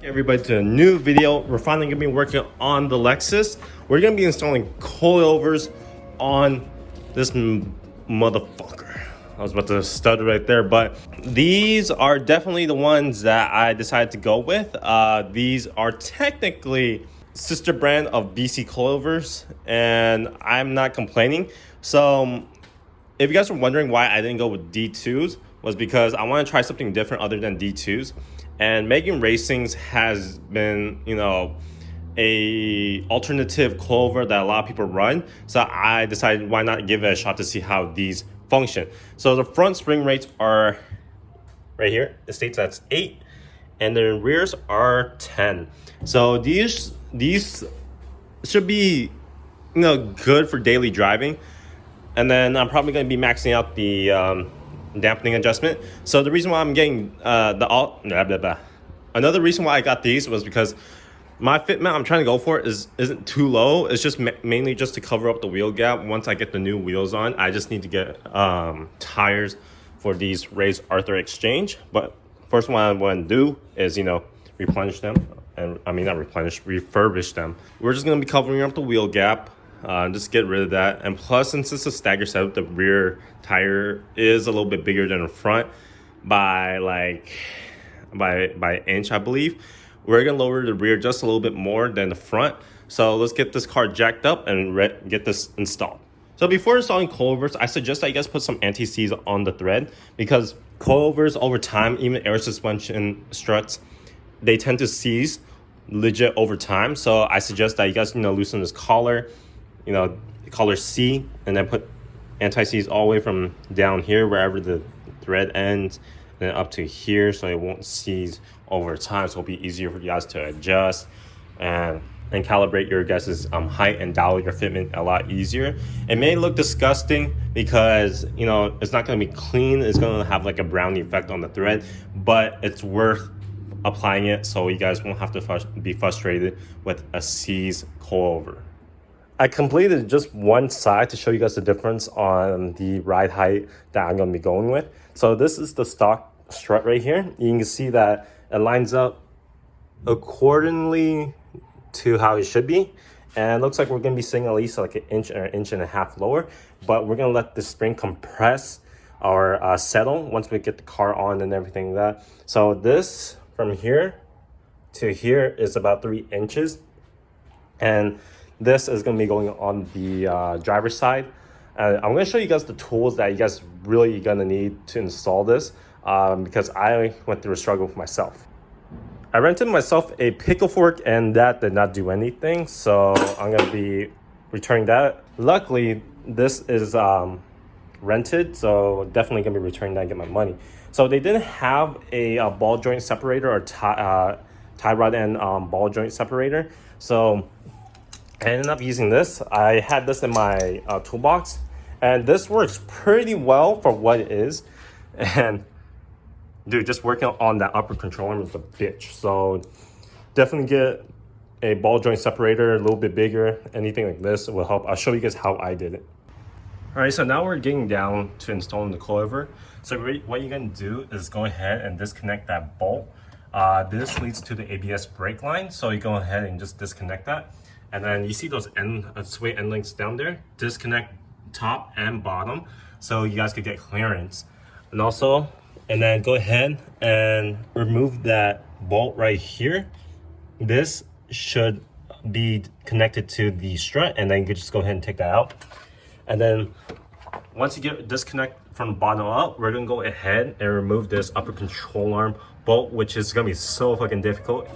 Everybody to a new video. We're finally gonna be working on the Lexus. We're gonna be installing coilovers on this motherfucker. I was about to stutter right there, but these are definitely the ones that I decided to go with. These are technically sister brand of BC Coilovers, and I'm not complaining. So if you guys were wondering why I didn't go with D2s, was because I want to try something different other than D2s. And Megan Racings has been, a alternative coilover that a lot of people run. So I decided why not give it a shot to see how these function. So the front spring rates are right here. It states that's 8, and the rears are 10. So these should be, good for daily driving. And then I'm probably going to be maxing out the dampening adjustment. So the reason why I'm getting another reason why I got these was because my fit mount I'm trying to go for isn't too low. It's just mainly just to cover up the wheel gap. Once I get the new wheels on, I just need to get tires for these Ray's Arthur Exchange. But first one I want to do is replenish them, and I mean not replenish, refurbish them. We're just going to be covering up the wheel gap. Just get rid of that. And plus, since it's a stagger setup, the rear tire is a little bit bigger than the front by inch, I believe. We're gonna lower the rear just a little bit more than the front. So let's get this car jacked up and get this installed. So before installing coilovers, I suggest that you guys put some anti-seize on the thread, because coilovers over time, even air suspension struts, they tend to seize legit over time. So I suggest that you guys loosen this collar, collar C, and then put anti-seize all the way from down here wherever the thread ends, then up to here, so it won't seize over time. So it'll be easier for you guys to adjust and calibrate your guys' height and dial your fitment a lot easier. It may look disgusting because it's not going to be clean. It's going to have like a brownie effect on the thread, but it's worth applying it so you guys won't have to be frustrated with a seized coilover. I completed just one side to show you guys the difference on the ride height that I'm going to be going with. So this is the stock strut right here. You can see that it lines up accordingly to how it should be. And it looks like we're going to be sitting at least like an inch or an inch and a half lower. But we're going to let the spring compress or settle once we get the car on and everything like that. So this from here to here is about 3 inches. And this is going to be going on the driver's side. I'm going to show you guys the tools that you guys really going to need to install this, because I went through a struggle with myself. I rented myself a pickle fork, and that did not do anything. So I'm going to be returning that. Luckily, this is rented, so definitely going to be returning that and get my money. So they didn't have a ball joint separator or tie rod and ball joint separator. So I ended up using this. I had this in my toolbox, and this works pretty well for what it is. And dude, just working on that upper control arm is a bitch. So definitely get a ball joint separator, a little bit bigger. Anything like this will help. I'll show you guys how I did it. All right, so now we're getting down to installing the coilover. So what you're gonna do is go ahead and disconnect that bolt. This leads to the ABS brake line. So you go ahead and just disconnect that. And then you see those sway end links down there? Disconnect top and bottom so you guys could get clearance. And then go ahead and remove that bolt right here. This should be connected to the strut, and then you can just go ahead and take that out. And then once you get disconnect from the bottom up, we're gonna go ahead and remove this upper control arm bolt, which is gonna be so fucking difficult.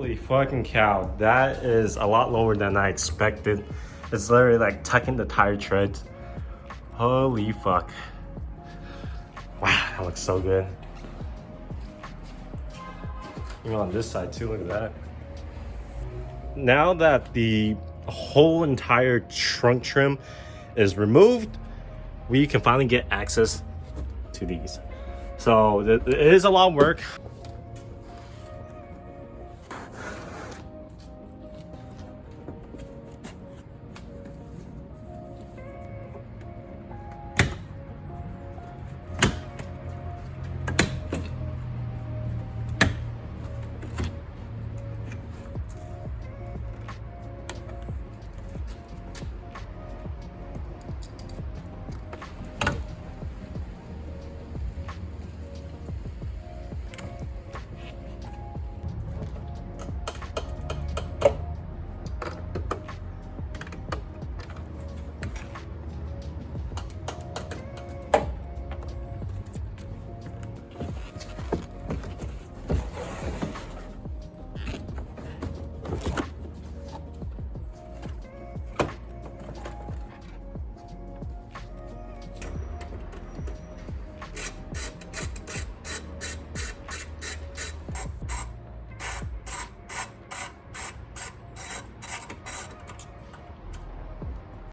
Holy fucking cow. That is a lot lower than I expected. It's literally like tucking the tire treads. Holy fuck. Wow, that looks so good. Even on this side too, look at that. Now that the whole entire trunk trim is removed, we can finally get access to these. So it is a lot of work.